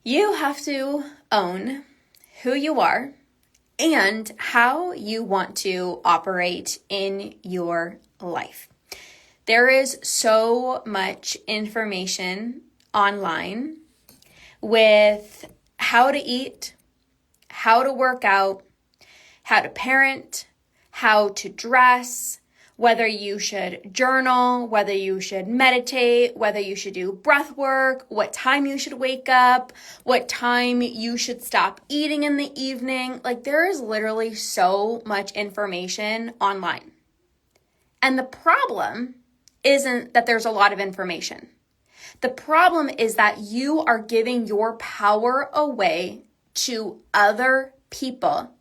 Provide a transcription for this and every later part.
You have to own who you are and how you want to operate in your life. There is so much information online with how to eat, how to work out, how to parent, how to dress, whether you should journal, whether you should meditate, whether you should do breath work, what time you should wake up, what time you should stop eating in the evening. Like, there is literally so much information online. And the problem isn't that there's a lot of information. The problem is that you are giving your power away to other people.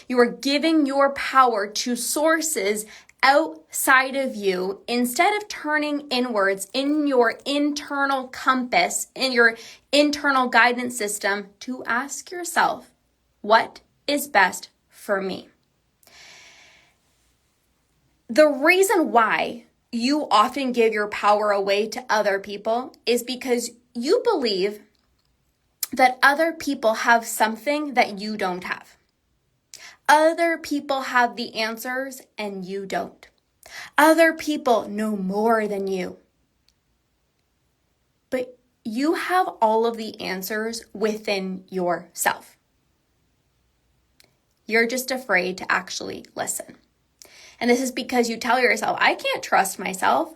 You are giving your power to sources outside of you instead of turning inwards in your internal compass, in your internal guidance system to ask yourself, what is best for me? The reason why you often give your power away to other people is because you believe that other people have something that you don't have. Other people have the answers and you don't. Other people know more than you. But you have all of the answers within yourself. You're just afraid to actually listen. And this is because you tell yourself, I can't trust myself.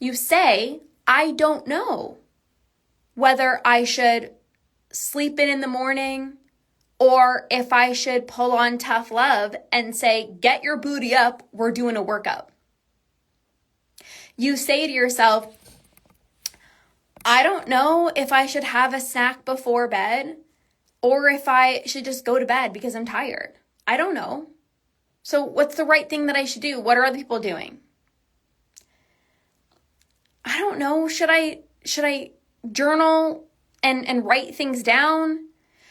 You say, I don't know whether I should sleep in the morning or if I should pull on tough love and say, get your booty up, we're doing a workout. You say to yourself, I don't know if I should have a snack before bed or if I should just go to bed because I'm tired. I don't know. So what's the right thing that I should do? What are other people doing? I don't know. Should I journal and write things down?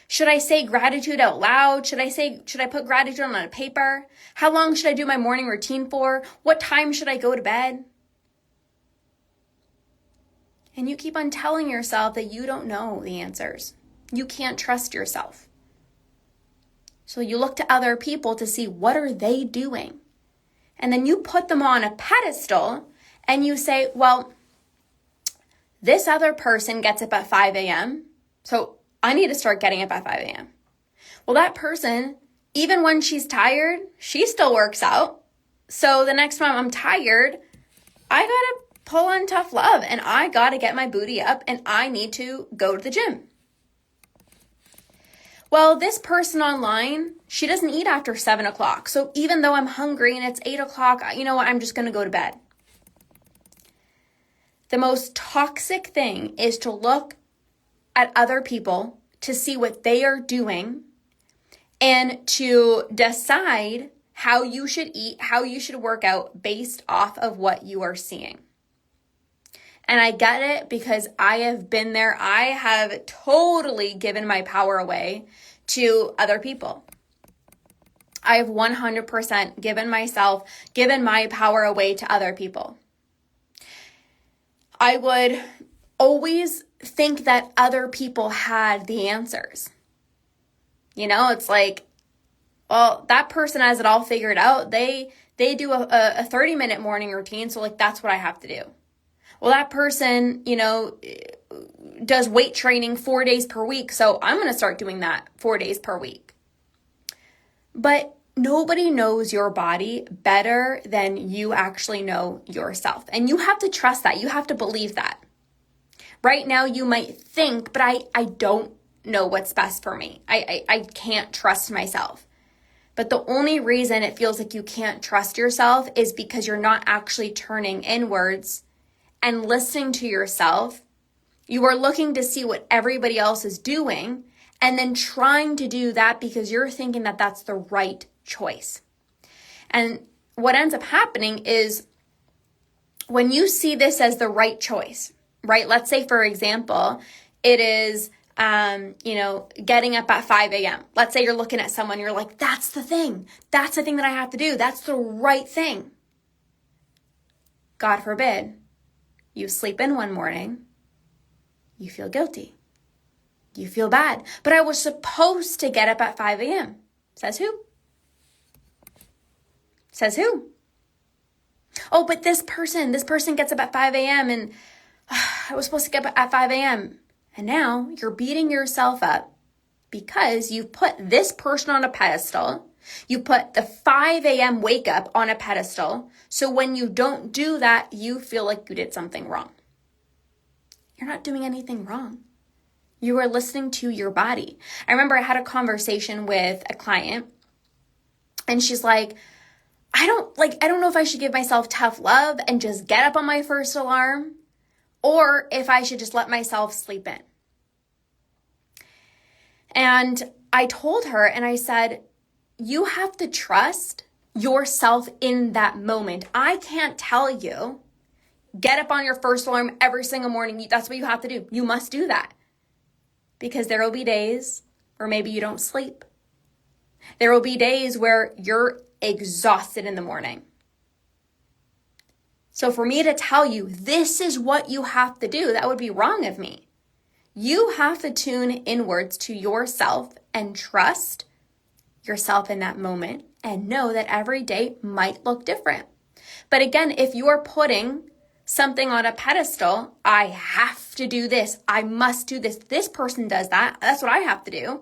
Should I say gratitude out loud? Should I put gratitude on a paper? How long should I do my morning routine for? What time should I go to bed? And you keep on telling yourself that you don't know the answers. You can't trust yourself. So you look to other people to see what are they doing. And then you put them on a pedestal and you say, well, this other person gets up at 5 a.m. So I need to start getting up at 5 a.m. Well, that person, even when she's tired, she still works out. So the next time I'm tired, I got to pull on tough love and I got to get my booty up and I need to go to the gym. Well, this person online, she doesn't eat after 7 o'clock. So even though I'm hungry and it's 8 o'clock, you know what? I'm just going to go to bed. The most toxic thing is to look at other people to see what they are doing and to decide how you should eat, how you should work out based off of what you are seeing. And I get it because I have been there. I have totally given my power away to other people. I have 100% given my power away to other people. I would always think that other people had the answers. You know, it's like, well, that person has it all figured out. They do a 30-minute morning routine, so like that's what I have to do. Well, that person, you know, does weight training 4 days per week, so I'm going to start doing that 4 days per week. But nobody knows your body better than you actually know yourself. And you have to trust that. You have to believe that. Right now, you might think, but I don't know what's best for me. I can't trust myself. But the only reason it feels like you can't trust yourself is because you're not actually turning inwards and listening to yourself. You are looking to see what everybody else is doing and then trying to do that because you're thinking that that's the right choice. And what ends up happening is when you see this as the right choice, right? Let's say, for example, it is, getting up at 5 a.m. Let's say you're looking at someone, you're like, that's the thing. That's the thing that I have to do. That's the right thing. God forbid, you sleep in one morning, you feel guilty. You feel bad. But I was supposed to get up at 5 a.m. Says who? Says who? Oh, but this person gets up at 5 a.m. and I was supposed to get up at 5 a.m. And now you're beating yourself up because you put this person on a pedestal. You put the 5 a.m. wake up on a pedestal. So when you don't do that, you feel like you did something wrong. You're not doing anything wrong. You are listening to your body. I remember I had a conversation with a client and she's like, I don't know if I should give myself tough love and just get up on my first alarm or if I should just let myself sleep in. And I told her and I said, you have to trust yourself in that moment. I can't tell you, get up on your first alarm every single morning. That's what you have to do. You must do that. Because there will be days where maybe you don't sleep. There will be days where you're exhausted in the morning. So for me to tell you, this is what you have to do, that would be wrong of me. You have to tune inwards to yourself and trust yourself in that moment and know that every day might look different. But again, if you are putting something on a pedestal, I have to do this, I must do this, this person does that, that's what I have to do,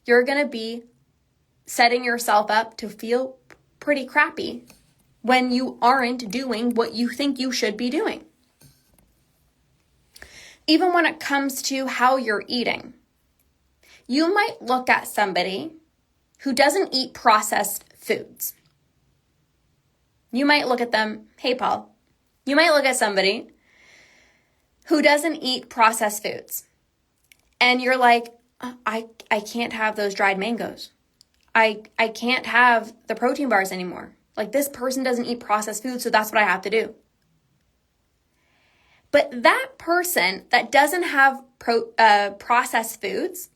you're going to be setting yourself up to feel pretty crappy when you aren't doing what you think you should be doing. Even when it comes to how you're eating, you might look at somebody who doesn't eat processed foods. You might look at them, hey, Paul, you might look at somebody who doesn't eat processed foods. And you're like, I can't have those dried mangoes. I can't have the protein bars anymore. Like this person doesn't eat processed food, so that's what I have to do. But that person that doesn't have processed foods,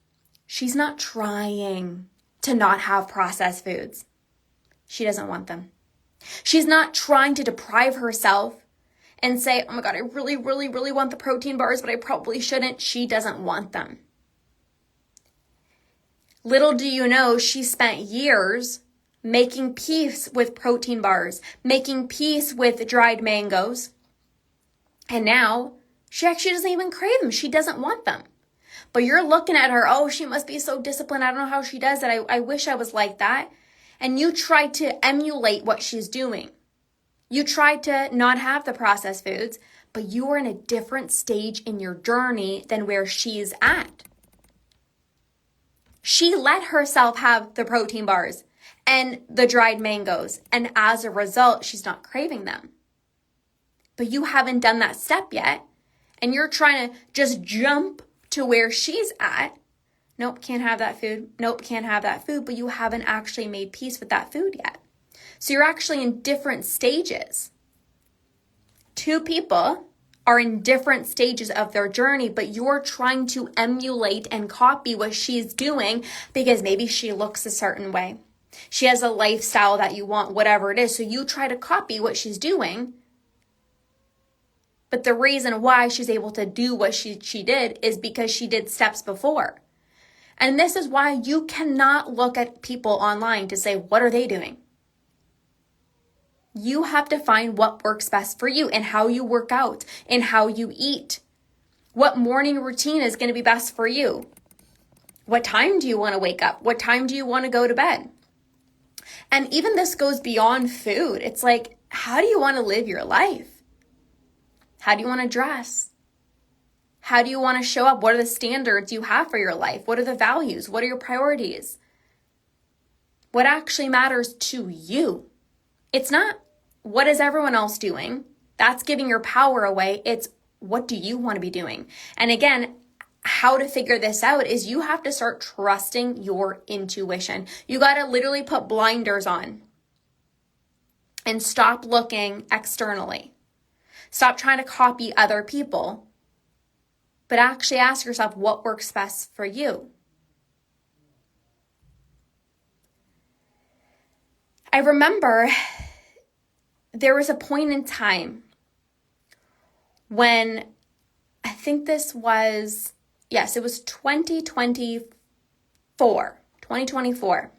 she's not trying to not have processed foods. She doesn't want them. She's not trying to deprive herself and say, oh my God, I really, really, really want the protein bars, but I probably shouldn't. She doesn't want them. Little do you know, she spent years making peace with protein bars, making peace with dried mangoes. And now she actually doesn't even crave them. She doesn't want them. But you're looking at her, oh, she must be so disciplined. I don't know how she does it. I wish I was like that. And you try to emulate what she's doing. You try to not have the processed foods, but you are in a different stage in your journey than where she's at. She let herself have the protein bars and the dried mangoes. And as a result, she's not craving them. But you haven't done that step yet. And you're trying to just jump to where she's at. Nope, can't have that food. Nope, can't have that food. But you haven't actually made peace with that food yet. So you're actually in different stages. Two people are in different stages of their journey, but you're trying to emulate and copy what she's doing because maybe she looks a certain way. She has a lifestyle that you want, whatever it is. So you try to copy what she's doing. But the reason why she's able to do what she did is because she did steps before. And this is why you cannot look at people online to say, what are they doing? You have to find what works best for you and how you work out and how you eat. What morning routine is going to be best for you? What time do you want to wake up? What time do you want to go to bed? And even this goes beyond food. It's like, how do you want to live your life? How do you want to dress? How do you want to show up? What are the standards you have for your life? What are the values? What are your priorities? What actually matters to you? It's not what is everyone else doing? That's giving your power away. It's what do you want to be doing? And again, how to figure this out is you have to start trusting your intuition. You got to literally put blinders on and stop looking externally. Stop trying to copy other people, but actually ask yourself what works best for you. I remember there was a point in time when I think this was yes, it was 2024.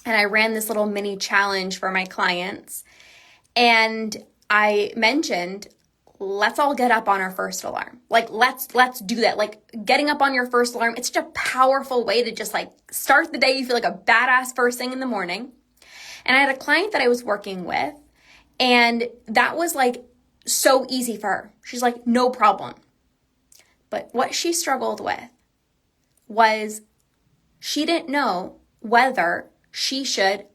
And I ran this little mini challenge for my clients. And I mentioned, let's all get up on our first alarm. Like, let's do that. Like, getting up on your first alarm, it's such a powerful way to just like start the day. You feel like a badass first thing in the morning. And I had a client that I was working with, and that was like so easy for her. She's like, no problem. But what she struggled with was she didn't know whether she should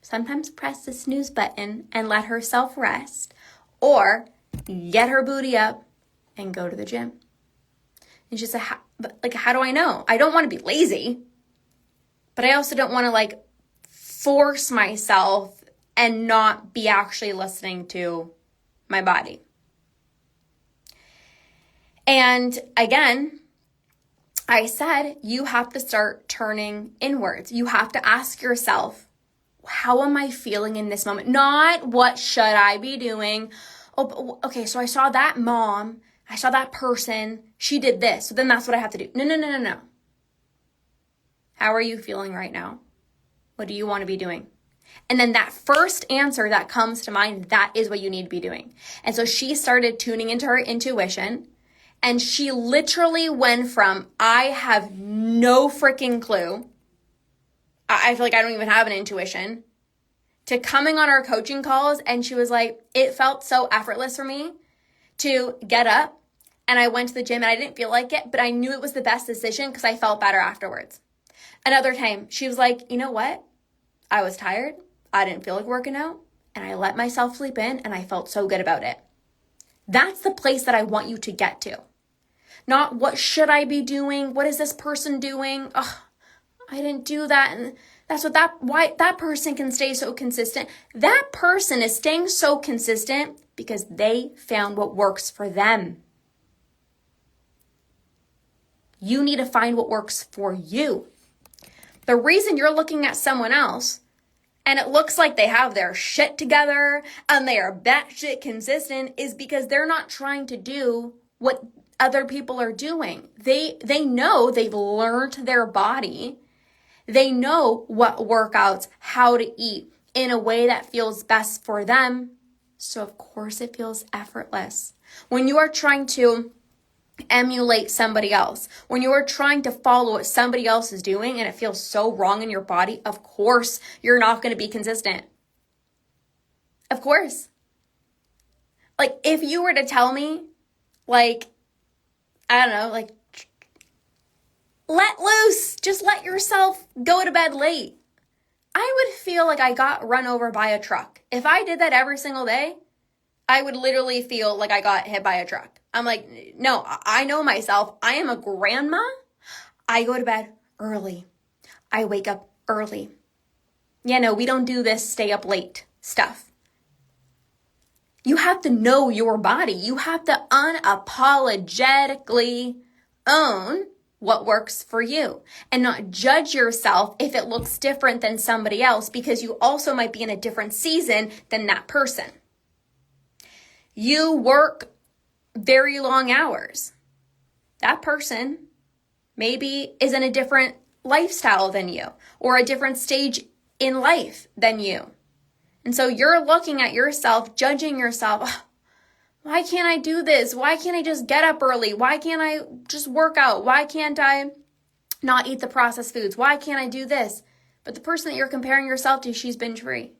sometimes press the snooze button and let herself rest, or get her booty up and go to the gym. And she said, how do I know? I don't want to be lazy, but I also don't want to like force myself and not be actually listening to my body. And again, I said, you have to start turning inwards. You have to ask yourself, how am I feeling in this moment? Not what should I be doing? Oh, okay, so I saw that mom, I saw that person, she did this, so then that's what I have to do. No. How are you feeling right now? What do you want to be doing? And then that first answer that comes to mind, that is what you need to be doing. And so she started tuning into her intuition, and she literally went from, I have no freaking clue, I feel like I don't even have an intuition, to coming on our coaching calls, and she was like, it felt so effortless for me to get up, and I went to the gym, and I didn't feel like it, but I knew it was the best decision because I felt better afterwards. Another time, she was like, you know what? I was tired, I didn't feel like working out, and I let myself sleep in, and I felt so good about it. That's the place that I want you to get to. Not what should I be doing? What is this person doing? Oh, I didn't do that. And that's why that person can stay so consistent. That person is staying so consistent because they found what works for them. You need to find what works for you. The reason you're looking at someone else and it looks like they have their shit together and they are batshit consistent is because they're not trying to do what other people are doing. They know, they've learned their body. They know what workouts, how to eat in a way that feels best for them. So of course it feels effortless. When you are trying to emulate somebody else, when you are trying to follow what somebody else is doing and it feels so wrong in your body, of course you're not going to be consistent. Of course. Like if you were to tell me, like, I don't know, like, let loose, just let yourself go to bed late, I would feel like I got run over by a truck. If I did that every single day, I would literally feel like I got hit by a truck. I'm like, no, I know myself. I am a grandma. I go to bed early. I wake up early. Yeah, no, we don't do this stay up late stuff. You have to know your body. You have to unapologetically own what works for you and not judge yourself if it looks different than somebody else because you also might be in a different season than that person. You work very long hours. That person maybe is in a different lifestyle than you or a different stage in life than you. And so you're looking at yourself, judging yourself. Oh, why can't I do this? Why can't I just get up early? Why can't I just work out? Why can't I not eat the processed foods? Why can't I do this? But the person that you're comparing yourself to, she's binge free.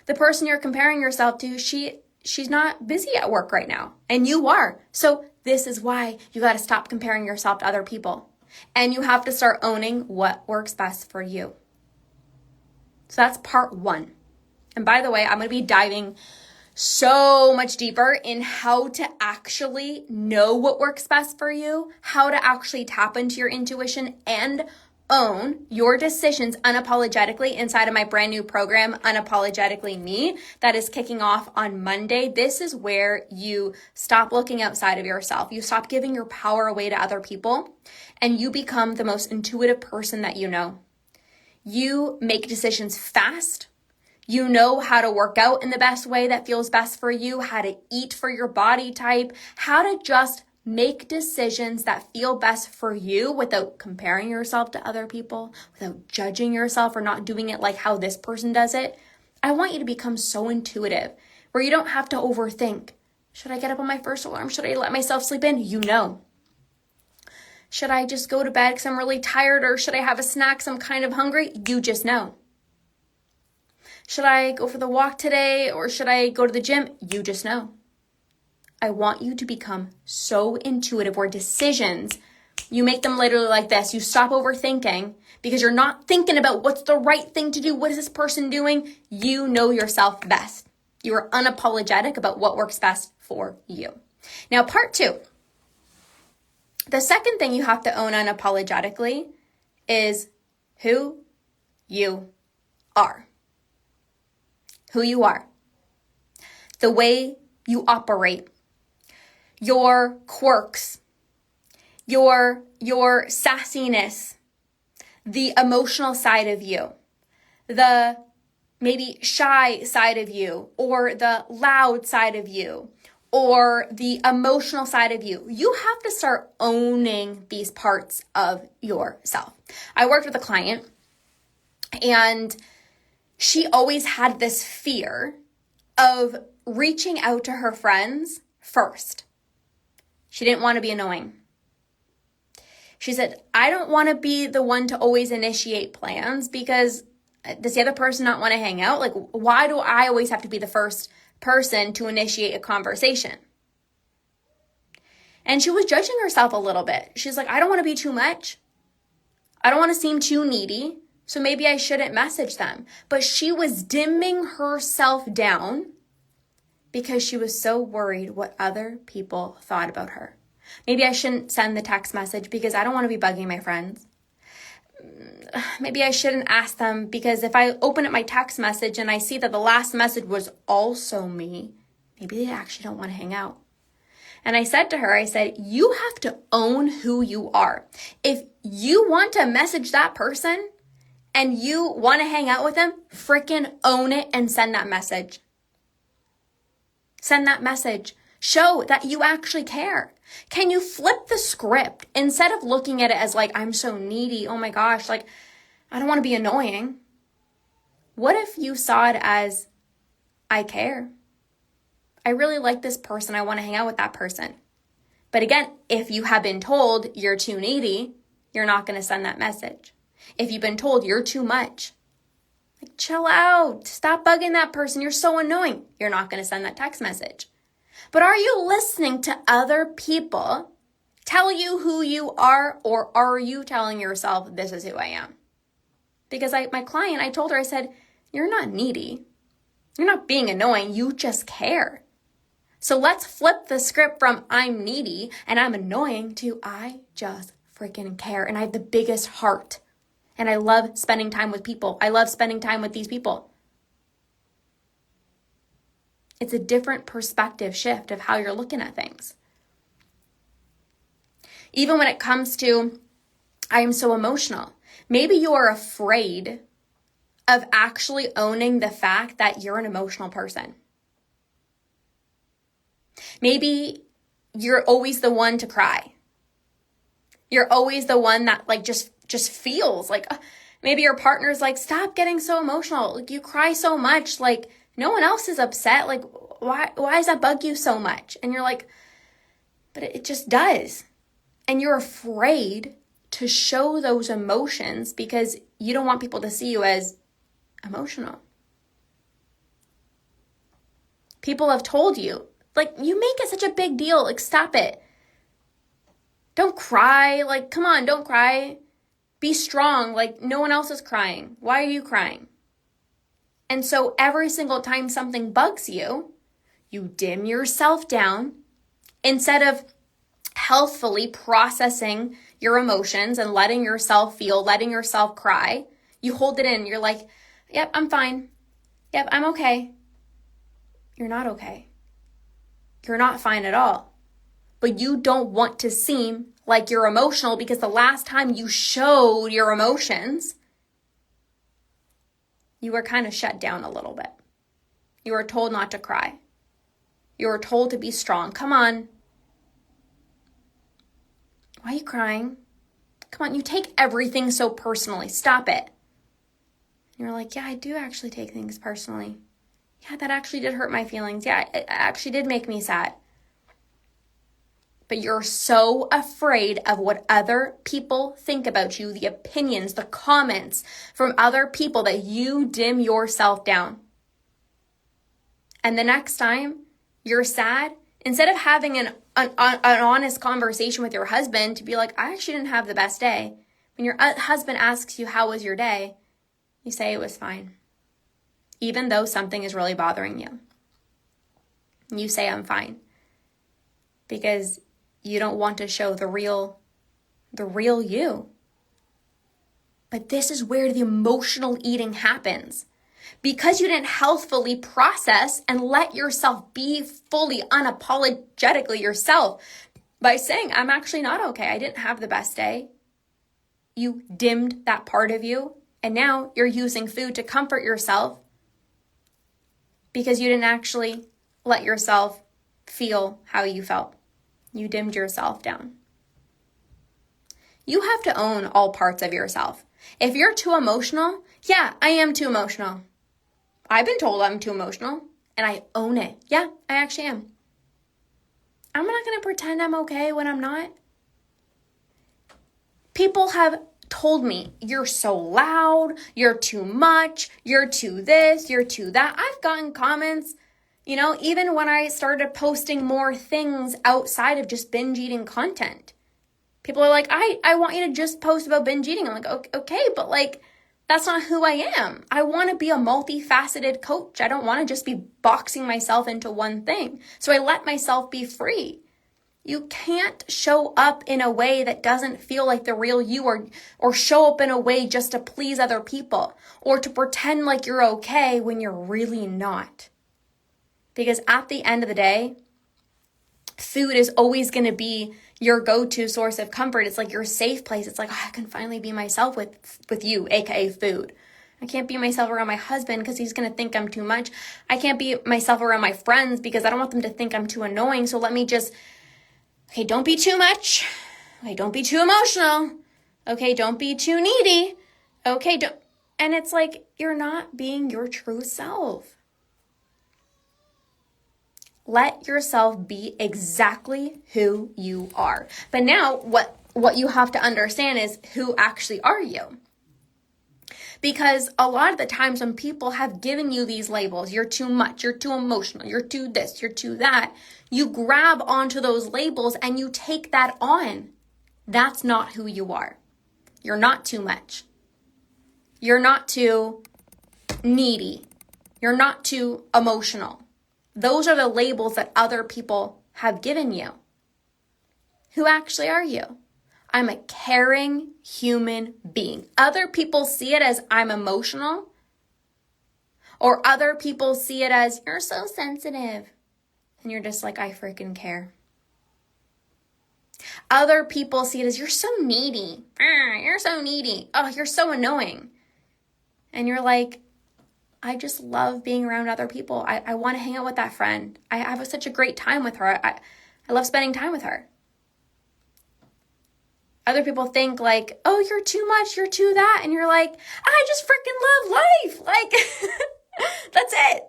The person you're comparing yourself to, she's not busy at work right now, and you are. So this is why you got to stop comparing yourself to other people, and you have to start owning what works best for you. So that's part one. And by the way, I'm going to be diving so much deeper in how to actually know what works best for you, how to actually tap into your intuition and own your decisions unapologetically inside of my brand new program, Unapologetically Me, that is kicking off on Monday. This is where you stop looking outside of yourself. You stop giving your power away to other people, and you become the most intuitive person that you know. You make decisions fast. You know how to work out in the best way that feels best for you, how to eat for your body type, how to just make decisions that feel best for you without comparing yourself to other people, without judging yourself or not doing it like how this person does it. I want you to become so intuitive where you don't have to overthink. Should I get up on my first alarm? Should I let myself sleep in? You know. Should I just go to bed because I'm really tired, or should I have a snack because I'm kind of hungry? You just know. Should I go for the walk today, or should I go to the gym? You just know. I want you to become so intuitive where decisions, you make them literally like this. You stop overthinking because you're not thinking about what's the right thing to do. What is this person doing? You know yourself best. You are unapologetic about what works best for you. Now, part 2. The second thing you have to own unapologetically is who you are. Who you are. The way you operate. Your quirks. Your sassiness. The emotional side of you. The maybe shy side of you, or the loud side of you, or the emotional side of you. You have to start owning these parts of yourself. I worked with a client, and she always had this fear of reaching out to her friends first. She didn't want to be annoying. She said, I don't want to be the one to always initiate plans because does the other person not want to hang out? Like, why do I always have to be the first person to initiate a conversation? And she was judging herself a little bit. She's like, I don't want to be too much. I don't want to seem too needy. So maybe I shouldn't message them. But she was dimming herself down because she was so worried what other people thought about her. Maybe I shouldn't send the text message because I don't want to be bugging my friends. Maybe I shouldn't ask them because if I open up my text message and I see that the last message was also me, maybe they actually don't want to hang out. And I said to her, I said, you have to own who you are. If you want to message that person and you want to hang out with them, freaking own it and send that message. Send that message. Show that you actually care. Can you flip the script instead of looking at it as like, I'm so needy. Oh my gosh, like, I don't want to be annoying. What if you saw it as, I care. I really like this person. I want to hang out with that person. But again, if you have been told you're too needy, you're not going to send that message. If you've been told you're too much, like, chill out. Stop bugging that person. You're so annoying. You're not going to send that text message. But are you listening to other people tell you who you are, or are you telling yourself, this is who I am? Because my client, I told her, I said, you're not needy. You're not being annoying. You just care. So let's flip the script from I'm needy and I'm annoying to I just freaking care. And I have the biggest heart. And I love spending time with people. I love spending time with these people. It's a different perspective shift of how you're looking at things. Even when it comes to, I am so emotional. Maybe you are afraid of actually owning the fact that you're an emotional person. Maybe you're always the one to cry. You're always the one that like just feels like, maybe your partner's like, stop getting so emotional. Like, you cry so much. Like, no one else is upset. Like, why does that bug you so much? And you're like, but it just does. And you're afraid to show those emotions because you don't want people to see you as emotional. People have told you, like, you make it such a big deal. Like, stop it. Don't cry. Like, come on, don't cry. Be strong. Like, no one else is crying. Why are you crying? And so every single time something bugs you, you dim yourself down instead of healthfully processing your emotions and letting yourself feel, letting yourself cry. You hold it in. You're like, yep, I'm fine. Yep, I'm okay. You're not okay. You're not fine at all. But you don't want to seem like you're emotional because the last time you showed your emotions, you were kind of shut down a little bit. You were told not to cry. You were told to be strong. Come on. Why are you crying? Come on, you take everything so personally. Stop it. And you're like, yeah, I do actually take things personally. Yeah, that actually did hurt my feelings. Yeah, it actually did make me sad. But you're so afraid of what other people think about you, the opinions, the comments from other people, that you dim yourself down. And the next time you're sad, instead of having an honest conversation with your husband to be like, I actually didn't have the best day. When your husband asks you, how was your day? You say it was fine. Even though something is really bothering you. You say, I'm fine. Because you don't want to show the real you. But this is where the emotional eating happens. Because you didn't healthfully process and let yourself be fully, unapologetically yourself by saying, I'm actually not okay. I didn't have the best day. You dimmed that part of you. And now you're using food to comfort yourself because you didn't actually let yourself feel how you felt. You dimmed yourself down. You have to own all parts of yourself. If you're too emotional, yeah, I am too emotional. I've been told I'm too emotional, and I own it. Yeah, I actually am. I'm not going to pretend I'm okay when I'm not. People have told me, you're so loud, you're too much, you're too this, you're too that. I've gotten comments, even when I started posting more things outside of just binge eating content. People are like, I want you to just post about binge eating. I'm like, okay, but that's not who I am. I want to be a multifaceted coach. I don't want to just be boxing myself into one thing. So I let myself be free. You can't show up in a way that doesn't feel like the real you, or show up in a way just to please other people, or to pretend like you're okay when you're really not. Because at the end of the day, food is always going to be your go-to source of comfort. It's like your safe place. It's like, I can finally be myself with you, aka food. I can't be myself around my husband because he's going to think I'm too much. I can't be myself around my friends because I don't want them to think I'm too annoying. So let me just, okay, don't be too much. Okay, don't be too emotional. Okay, don't be too needy. Okay, don't. And it's like, you're not being your true self. Let yourself be exactly who you are. But now what you have to understand is, who actually are you? Because a lot of the times when people have given you these labels, you're too much, you're too emotional, you're too this, you're too that, you grab onto those labels and you take that on. That's not who you are. You're not too much. You're not too needy. You're not too emotional. Those are the labels that other people have given you. Who actually are you? I'm a caring human being. Other people see it as I'm emotional, or other people see it as you're so sensitive. And you're just like, I freaking care. Other people see it as you're so needy. You're so needy. Oh, you're so annoying. And you're like, I just love being around other people. I want to hang out with that friend. I have such a great time with her. I love spending time with her. Other people think like, oh, you're too much, you're too that. And you're like, I just freaking love life. Like, that's it.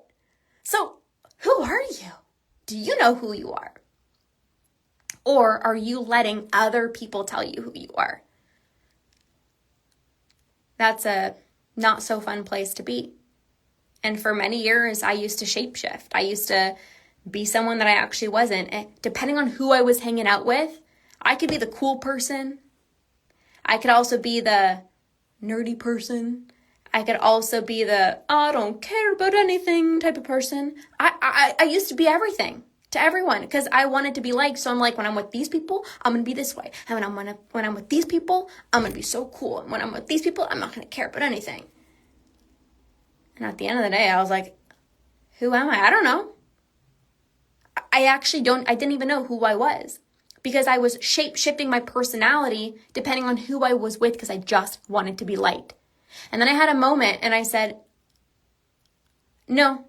So who are you? Do you know who you are? Or are you letting other people tell you who you are? That's a not so fun place to be. And for many years, I used to shapeshift. I used to be someone that I actually wasn't. And depending on who I was hanging out with, I could be the cool person. I could also be the nerdy person. I could also be the, I don't care about anything type of person. I used to be everything to everyone because I wanted to be liked. So I'm like, when I'm with these people, I'm going to be this way. And when I'm with these people, I'm going to be so cool. And when I'm with these people, I'm not going to care about anything. And at the end of the day, I was like, who am I? I don't know. I didn't even know who I was because I was shape-shifting my personality depending on who I was with because I just wanted to be liked. And then I had a moment and I said, no,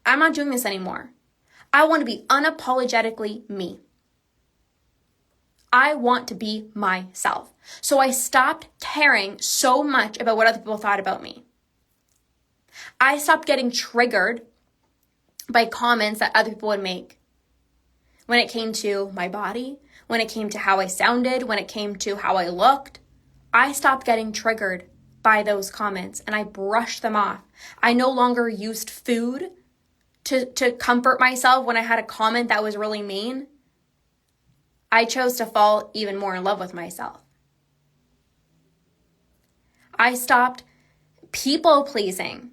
I'm not doing this anymore. I want to be unapologetically me. I want to be myself. So I stopped caring so much about what other people thought about me. I stopped getting triggered by comments that other people would make. When it came to my body, when it came to how I sounded, when it came to how I looked, I stopped getting triggered by those comments and I brushed them off. I no longer used food to comfort myself when I had a comment that was really mean. I chose to fall even more in love with myself. I stopped people pleasing.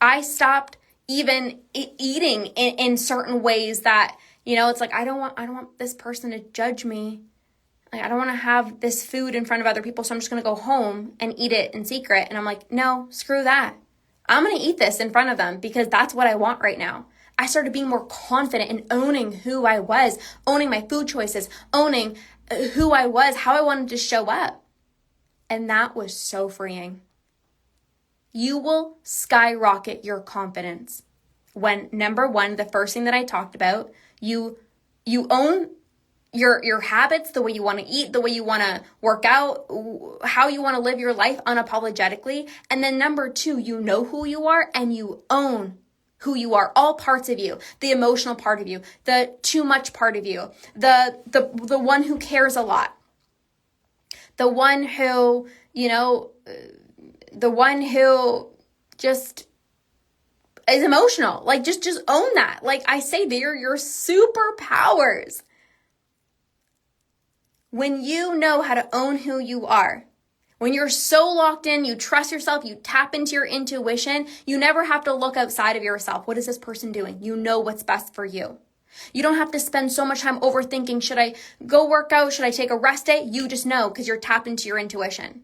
I stopped even eating in certain ways that, it's like, I don't want this person to judge me. Like, I don't want to have this food in front of other people, so I'm just going to go home and eat it in secret. And I'm like, no, screw that. I'm going to eat this in front of them because that's what I want right now. I started being more confident in owning who I was, owning my food choices, owning who I was, how I wanted to show up. And that was so freeing. You will skyrocket your confidence when, number one, the first thing that I talked about, you own your habits, the way you want to eat, the way you want to work out, how you want to live your life unapologetically. And then number two, you know who you are and you own who you are, all parts of you, the emotional part of you, the too much part of you, the one who cares a lot, the one who, the one who just is emotional. Like, just own that. Like I say, they're your superpowers. When you know how to own who you are, when you're so locked in, you trust yourself, you tap into your intuition, you never have to look outside of yourself. What is this person doing? You know what's best for you. You don't have to spend so much time overthinking, should I go work out? Should I take a rest day? You just know because you're tapped into your intuition.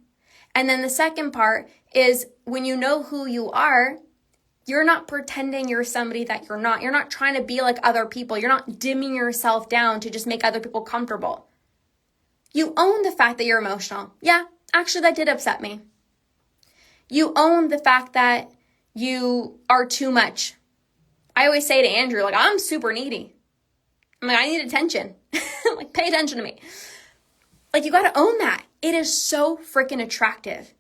And then the second part is when you know who you are, you're not pretending you're somebody that you're not. You're not trying to be like other people. You're not dimming yourself down to just make other people comfortable. You own the fact that you're emotional. Yeah, actually, that did upset me. You own the fact that you are too much. I always say to Andrew, like, I'm super needy. I'm like, I need attention. Like, pay attention to me. Like, you got to own that. It is so freaking attractive.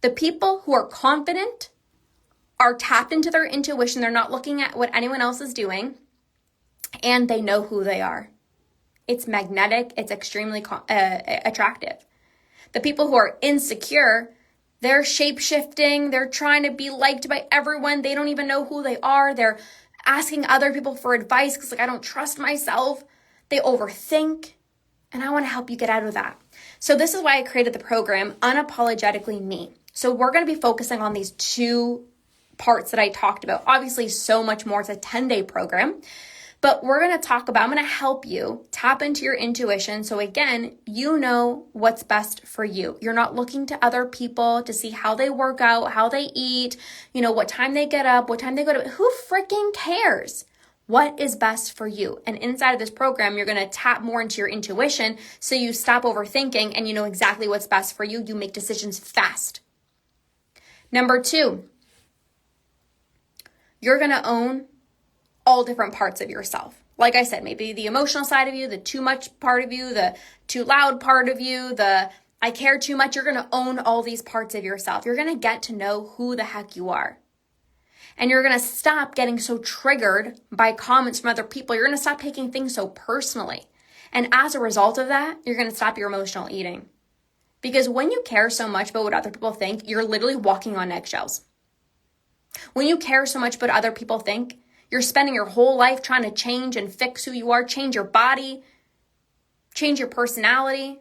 The people who are confident are tapped into their intuition. They're not looking at what anyone else is doing. And they know who they are. It's magnetic. It's extremely attractive. The people who are insecure, they're shape-shifting. They're trying to be liked by everyone. They don't even know who they are. They're asking other people for advice because, like, I don't trust myself. They overthink. And I want to help you get out of that. So this is why I created the program, Unapologetically Me. So we're going to be focusing on these two parts that I talked about. Obviously, so much more. It's a 10-day program. But we're going to talk about, I'm going to help you tap into your intuition. So again, you know what's best for you. You're not looking to other people to see how they work out, how they eat, what time they get up, what time they go to bed. Who freaking cares? What is best for you? And inside of this program, you're going to tap more into your intuition so you stop overthinking and you know exactly what's best for you. You make decisions fast. Number two, you're going to own all different parts of yourself. Like I said, maybe the emotional side of you, the too much part of you, the too loud part of you, the I care too much. You're going to own all these parts of yourself. You're going to get to know who the heck you are. And you're going to stop getting so triggered by comments from other people. You're going to stop taking things so personally. And as a result of that, you're going to stop your emotional eating. Because when you care so much about what other people think, you're literally walking on eggshells. When you care so much about what other people think, you're spending your whole life trying to change and fix who you are, change your body, change your personality.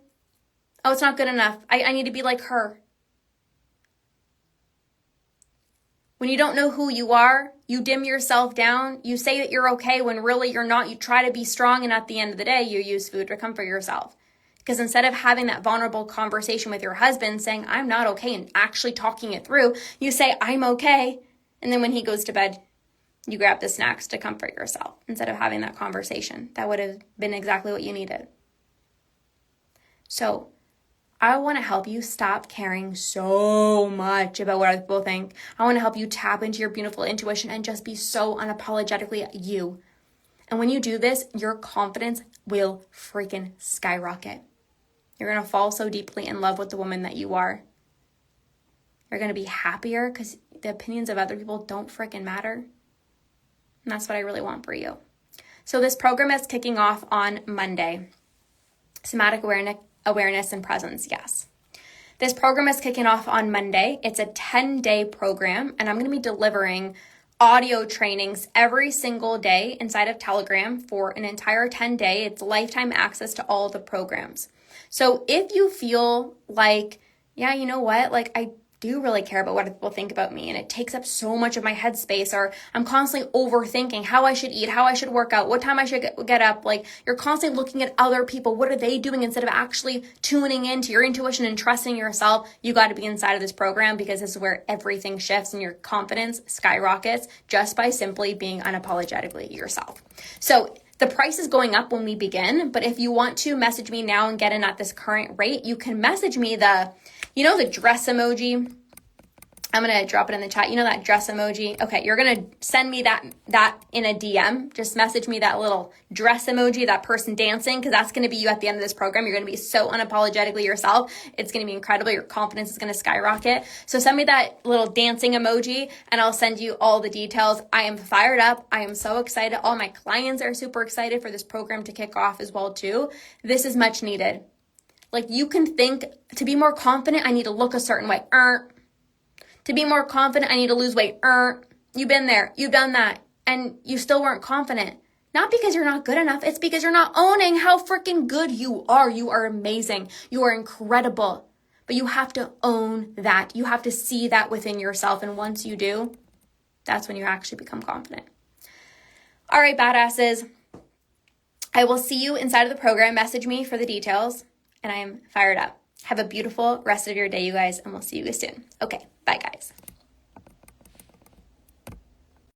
Oh, it's not good enough. I need to be like her. When you don't know who you are, you dim yourself down. You say that you're okay when really you're not. You try to be strong, and at the end of the day, you use food to comfort yourself. Because instead of having that vulnerable conversation with your husband saying, I'm not okay, and actually talking it through, you say, I'm okay. And then when he goes to bed, you grab the snacks to comfort yourself instead of having that conversation. That would have been exactly what you needed. So I want to help you stop caring so much about what other people think. I want to help you tap into your beautiful intuition and just be so unapologetically you. And when you do this, your confidence will freaking skyrocket. You're going to fall so deeply in love with the woman that you are. You're going to be happier because the opinions of other people don't freaking matter. And that's what I really want for you. So this program is kicking off on Monday. Somatic awareness and presence, yes. This program is kicking off on Monday. It's a 10-day program, and I'm going to be delivering audio trainings every single day inside of Telegram for an entire 10-day. It's lifetime access to all the programs. So if you feel like, yeah, you know what, like I do really care about what people think about me and it takes up so much of my headspace, or I'm constantly overthinking how I should eat, how I should work out, what time I should get up. Like you're constantly looking at other people. What are they doing instead of actually tuning into your intuition and trusting yourself? You got to be inside of this program because this is where everything shifts and your confidence skyrockets just by simply being unapologetically yourself. So the price is going up when we begin, but if you want to message me now and get in at this current rate, you can message me the dress emoji. I'm going to drop it in the chat. You know that dress emoji? Okay, you're going to send me that in a DM. Just message me that little dress emoji, that person dancing, because that's going to be you at the end of this program. You're going to be so unapologetically yourself. It's going to be incredible. Your confidence is going to skyrocket. So send me that little dancing emoji and I'll send you all the details. I am fired up. I am so excited. All my clients are super excited for this program to kick off as well too. This is much needed. Like you can think, to be more confident, I need to look a certain way. To be more confident, I need to lose weight. You've been there. You've done that. And you still weren't confident. Not because you're not good enough. It's because you're not owning how freaking good you are. You are amazing. You are incredible. But you have to own that. You have to see that within yourself. And once you do, that's when you actually become confident. All right, badasses. I will see you inside of the program. Message me for the details. And I am fired up. Have a beautiful rest of your day, you guys, and we'll see you guys soon. Okay, bye, guys.